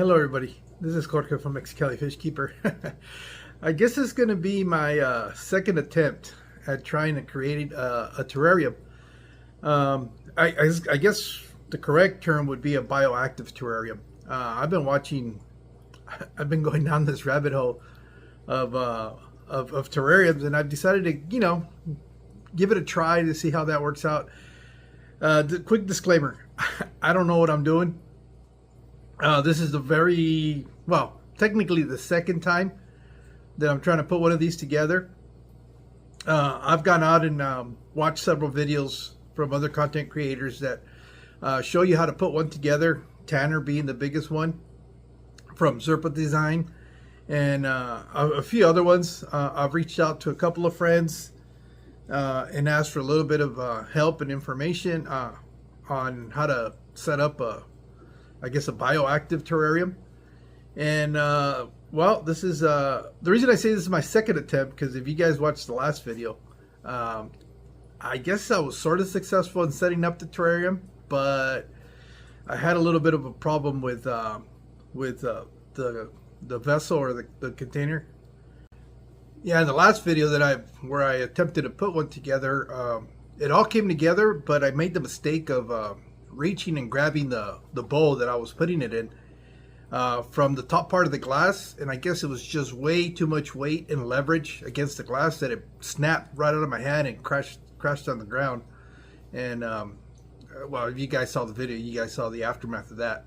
Hello everybody, this is Jorge from Mexicali Fish Keeper. I guess it's going to be my second attempt at trying to create a terrarium. I guess the correct term would be a bioactive terrarium. I've been going down this rabbit hole of terrariums, and I've decided to, give it a try to see how that works out. Quick disclaimer, I don't know what I'm doing. This is technically the second time that I'm trying to put one of these together. I've gone out and watched several videos from other content creators that show you how to put one together, Tanner being the biggest one from Zerpa Design, and a few other ones. I've reached out to a couple of friends and asked for a little bit of help and information on how to set up a bioactive terrarium. And this is the reason I say this is my second attempt, because if you guys watched the last video, I guess I was sort of successful in setting up the terrarium, but I had a little bit of a problem with the vessel or the container. Yeah, in the last video where I attempted to put one together, it all came together, but I made the mistake of reaching and grabbing the bowl that I was putting it in from the top part of the glass, and I guess it was just way too much weight and leverage against the glass that it snapped right out of my hand and crashed on the ground. And if you guys saw the video, you guys saw the aftermath of that.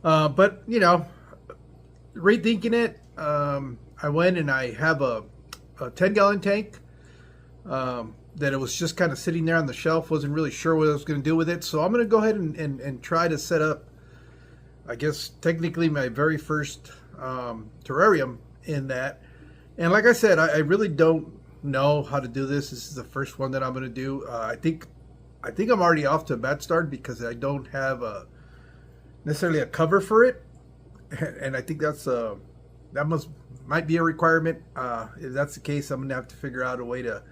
But rethinking it, I went and I have a 10-gallon tank that it was just kind of sitting there on the shelf. Wasn't really sure what I was going to do with it, so I'm going to go ahead and try to set up, I guess technically, my very first terrarium in that. And like I said, I really don't know how to do this. This is the first one that I'm going to do. I think I'm already off to a bad start because I don't have necessarily a cover for it, and I think might be a requirement. If that's the case, I'm gonna have to figure out a way to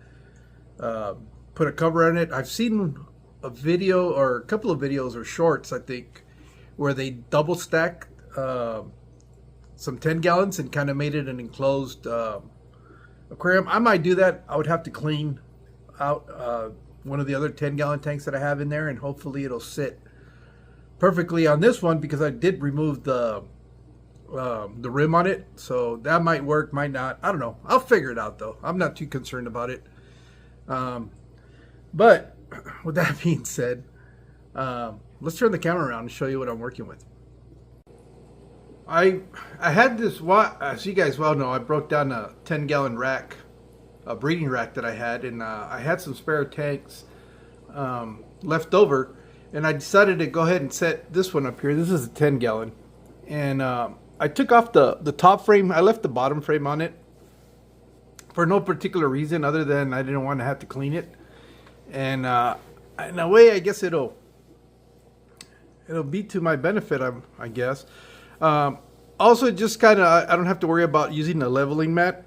put a cover on it. I've seen a video or a couple of videos or shorts, I think, where they double stacked some 10 gallons and kind of made it an enclosed aquarium. I might do that. I would have to clean out one of the other 10-gallon tanks that I have in there, and hopefully it'll sit perfectly on this one, because I did remove the rim on it, so that might work, might not. I don't know. I'll figure it out though. I'm not too concerned about it. But with that being said, let's turn the camera around and show you what I'm working with. I had this, as you guys well know, I broke down a 10-gallon rack, a breeding rack that I had, and I had some spare tanks left over, and I decided to go ahead and set this one up here. This is a 10-gallon, and I took off the top frame. I left the bottom frame on it for no particular reason other than I didn't want to have to clean it. And in a way, I guess it'll be to my benefit, I guess. Also, just kind of, I don't have to worry about using a leveling mat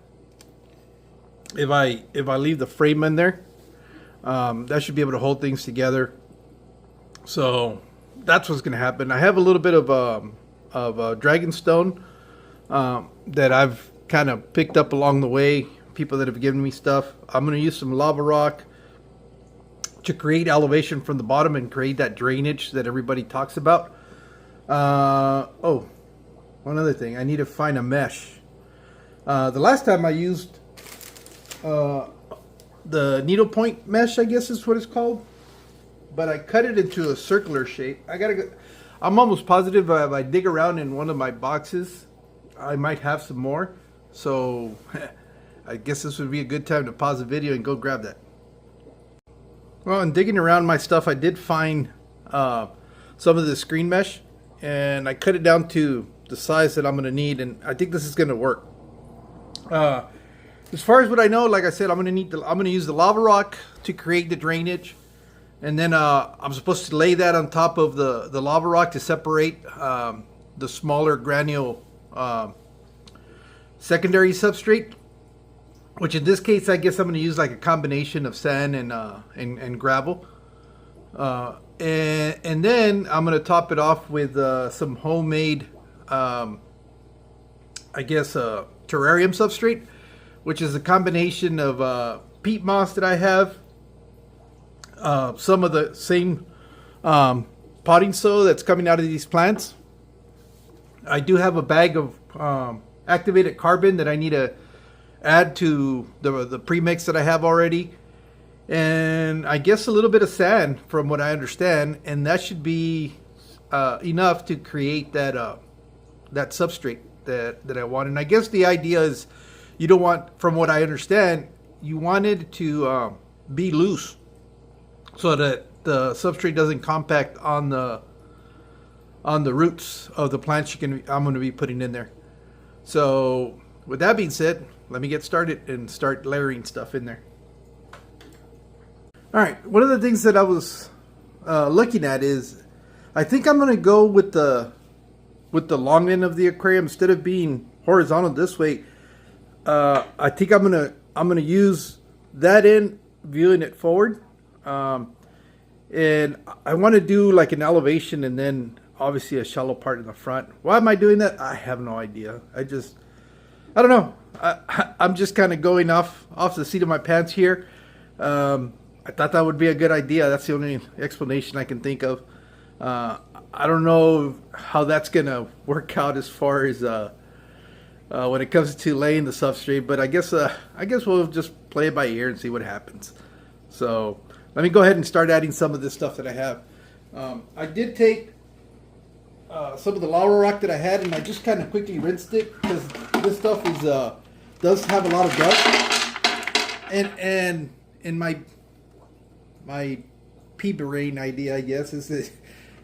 if I leave the frame in there. That should be able to hold things together. So that's what's going to happen. I have a little bit of dragon stone that I've kind of picked up along the way, people that have given me stuff. I'm going to use some lava rock to create elevation from the bottom and create that drainage that everybody talks about. One other thing, I need to find a mesh. The last time I used the needlepoint mesh, I guess is what it's called, but I cut it into a circular shape. I'm almost positive if I dig around in one of my boxes, I might have some more. So I guess this would be a good time to pause the video and go grab that. Well, in digging around my stuff, I did find some of the screen mesh, and I cut it down to the size that I'm going to need, and I think this is going to work. As far as what I know, like I said, I'm going to use the lava rock to create the drainage. And then I'm supposed to lay that on top of the lava rock to separate the smaller granule secondary substrate, which in this case, I guess I'm going to use like a combination of sand and gravel. And then I'm going to top it off with some homemade I guess, terrarium substrate, which is a combination of peat moss that I have, some of the same potting soil that's coming out of these plants. I do have a bag of activated carbon that I need to add to the premix that I have already, and I guess a little bit of sand from what I understand, and that should be enough to create that that substrate that I want. And I guess the idea is you don't want, from what I understand, you want it to be loose so that the substrate doesn't compact on the roots of the plants I'm going to be putting in there. So with that being said, let me get started and start layering stuff in there. All right, one of the things that I was looking at is I think I'm going to go with the long end of the aquarium instead of being horizontal this way. I think I'm gonna use that end, viewing it forward, and I want to do like an elevation and then obviously a shallow part in the front. Why am I doing that? I have no idea. I don't know. I'm just kind of going off the seat of my pants here. I thought that would be a good idea. That's the only explanation I can think of. I don't know how that's gonna work out as far as when it comes to laying the substrate, but I guess we'll just play it by ear and see what happens. So let me go ahead and start adding some of this stuff that I have. I did take some of the lava rock that I had, and I just kind of quickly rinsed it because this stuff does have a lot of dust, and in my pea brain idea, I guess, is that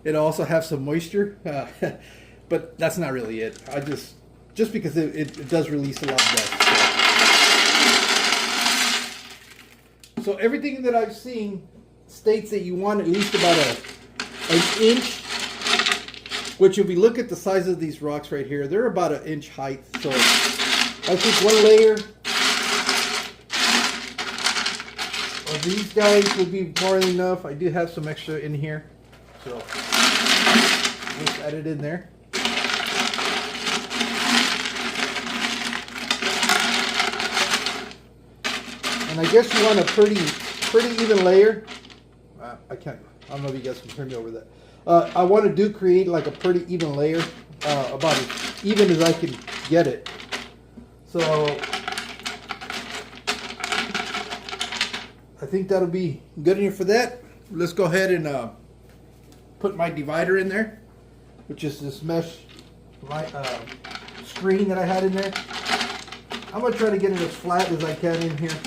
it also have some moisture, but that's not really it. I just because it does release a lot of dust. So everything that I've seen states that you want at least about an inch, which if we look at the size of these rocks right here, they're about an inch height. So I think one layer of these guys would be more than enough. I do have some extra in here, so just add it in there. And I guess you want a pretty even layer. I don't know if you guys can hear me over that. I want to create like a pretty even layer, about as even as I can get it. So I think that'll be good enough for that. Let's go ahead and put my divider in there, which is this mesh screen that I had in there. I'm going to try to get it as flat as I can in here.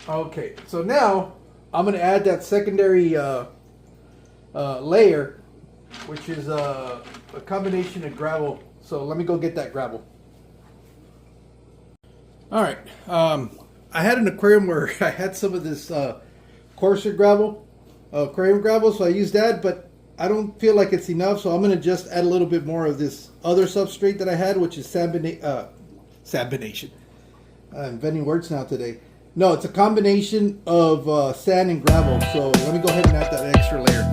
Okay, so now I'm going to add that secondary layer, which is a combination of gravel. So let me go get that gravel. All right, I had an aquarium where I had some of this coarser gravel, aquarium gravel, so I used that, but I don't feel like it's enough, so I'm going to just add a little bit more of this other substrate that I had, which is sandbination. I'm inventing words now today. No, it's a combination of sand and gravel, so let me go ahead and add that extra layer.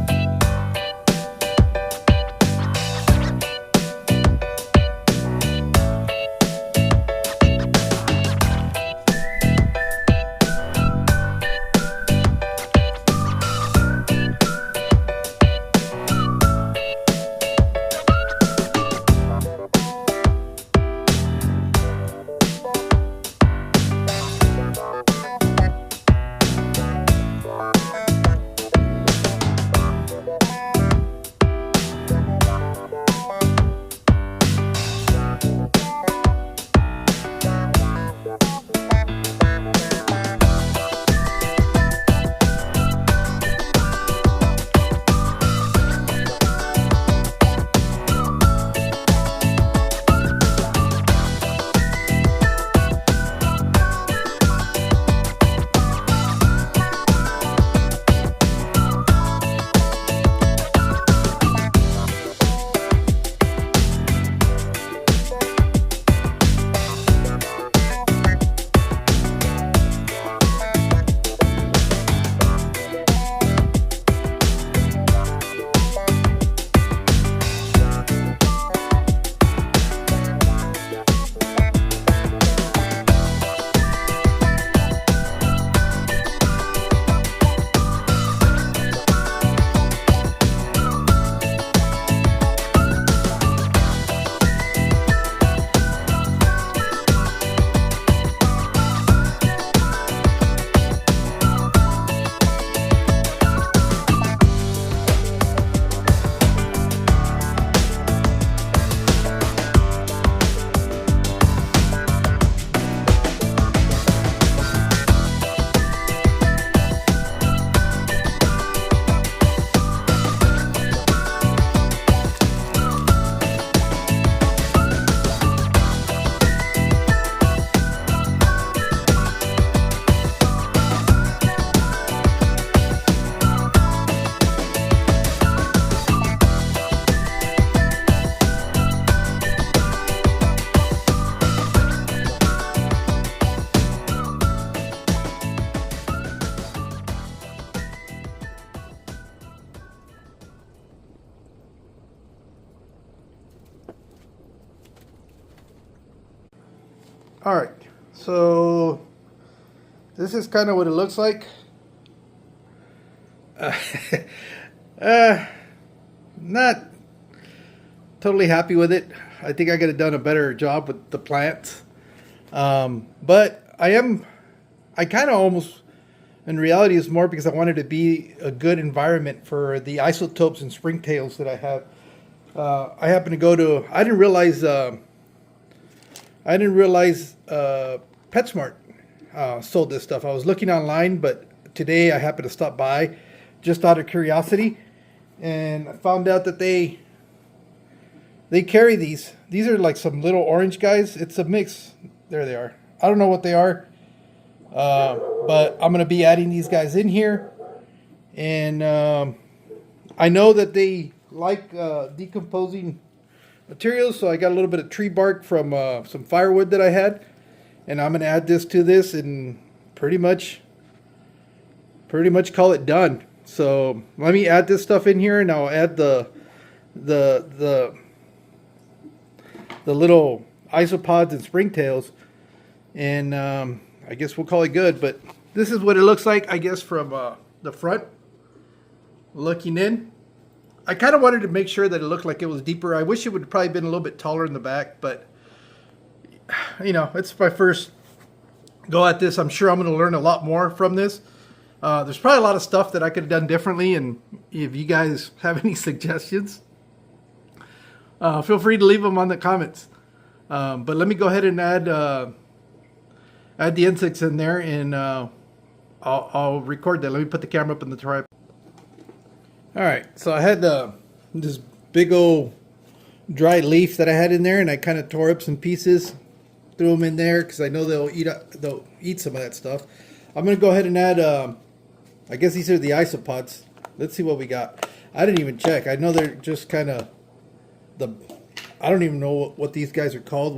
All right, so this is kind of what it looks like. Not totally happy with it. I think I could have done a better job with the plants. But I kind of almost, in reality, it's more because I wanted to be a good environment for the isotopes and springtails that I have. I happen to go to, I didn't realize PetSmart sold this stuff. I was looking online, but today I happened to stop by just out of curiosity, and I found out that they carry these. These are like some little orange guys. It's a mix. There they are. I don't know what they are, but I'm going to be adding these guys in here. And I know that they like decomposing materials, so I got a little bit of tree bark from some firewood that I had. And I'm going to add this to this and pretty much call it done. So let me add this stuff in here, and I'll add the little isopods and springtails, and I guess we'll call it good. But this is what it looks like, I guess, from the front looking in. I kind of wanted to make sure that it looked like it was deeper. I wish it would have probably been a little bit taller in the back, but you know, it's my first go at this. I'm sure I'm going to learn a lot more from this. There's probably a lot of stuff that I could have done differently, and if you guys have any suggestions, feel free to leave them on the comments. But let me go ahead and add the insects in there, and I'll record that. Let me put the camera up in the tripod. All right, so I had this big old dry leaf that I had in there, and I kind of tore up some pieces, threw them in there because I know they'll eat some of that stuff. I'm gonna go ahead and add. I guess these are the isopods. Let's see what we got. I didn't even check. I know they're just kind of I don't even know what these guys are called.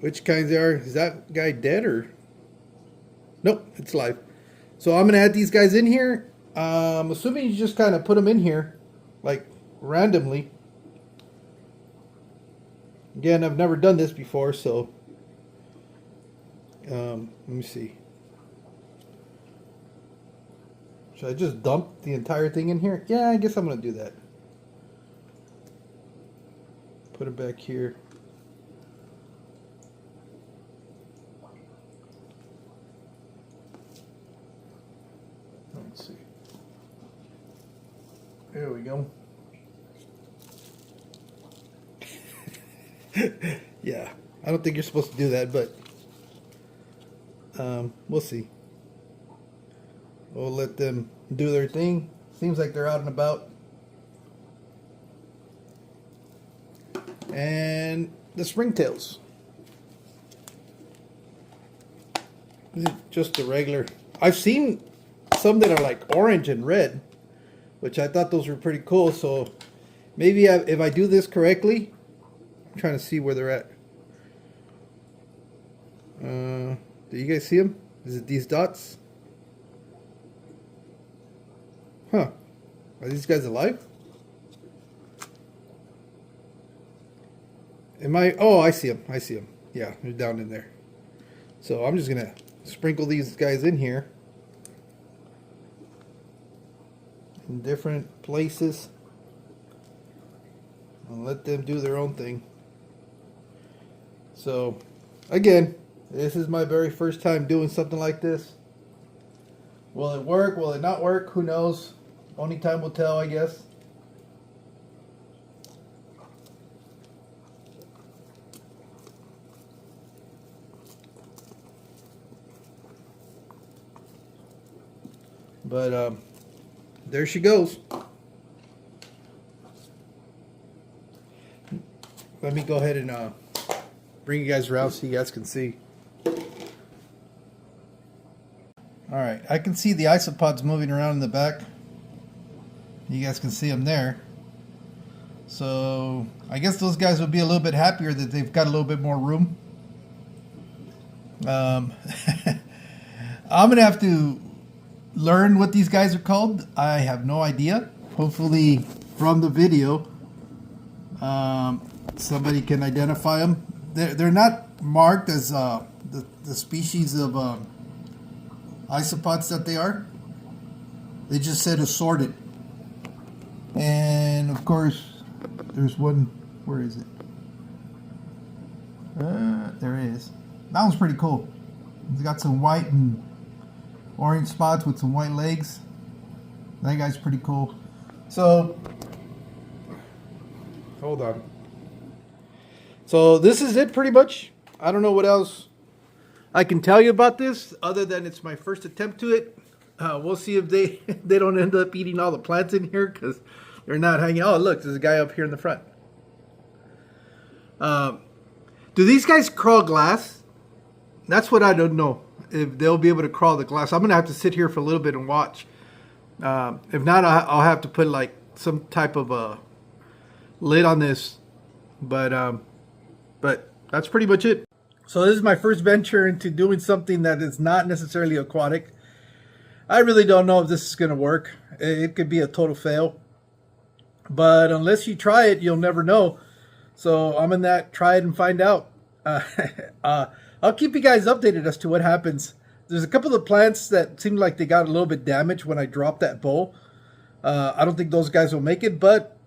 Which kinds they are? Is that guy dead or? Nope, it's alive. So I'm gonna add these guys in here. Assuming you just kind of put them in here, like randomly. Again, I've never done this before, so let me see. Should I just dump the entire thing in here? Yeah, I guess I'm gonna do that. Put it back here. Let's see. There we go. Yeah, I don't think you're supposed to do that, but we'll see. We'll let them do their thing. Seems like they're out and about. And the springtails. This is just the regular. I've seen some that are like orange and red, which I thought those were pretty cool. So maybe if I do this correctly, I'm trying to see where they're at. Do you guys see them? Is it these dots? Huh. Are these guys alive? Am I? Oh, I see them. I see them. Yeah, they're down in there. So I'm just going to sprinkle these guys in here. In different places. And let them do their own thing. So, again, this is my very first time doing something like this. Will it work? Will it not work? Who knows? Only time will tell, I guess. But there she goes. Let me go ahead and bring you guys around so you guys can see. Alright, I can see the isopods moving around in the back. You guys can see them there. So I guess those guys will be a little bit happier that they've got a little bit more room. I'm going to have to learn what these guys are called. I have no idea. Hopefully from the video somebody can identify them. They're not marked as the species of isopods that they are. They just said assorted. And of course, there's one. Where is it? There it is. That one's pretty cool. It's got some white and orange spots with some white legs. That guy's pretty cool. So, hold on. So this is it pretty much. I don't know what else I can tell you about this other than it's my first attempt to it. We'll see if they they don't end up eating all the plants in here because they're not hanging. Oh, look, there's a guy up here in the front. Do these guys crawl glass? That's what I don't know. If they'll be able to crawl the glass. I'm going to have to sit here for a little bit and watch. If not, I'll have to put like some type of a lid on this. But that's pretty much it. So this is my first venture into doing something that is not necessarily aquatic. I really don't know if this is going to work. It could be a total fail. But unless you try it, you'll never know. So I'm in that try it and find out. I'll keep you guys updated as to what happens. There's a couple of plants that seemed like they got a little bit damaged when I dropped that bowl. I don't think those guys will make it, but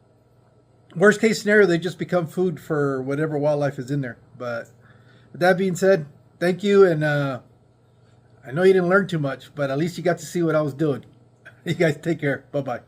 worst case scenario, they just become food for whatever wildlife is in there. But with that being said, thank you. And I know you didn't learn too much, but at least you got to see what I was doing. You guys take care. Bye-bye.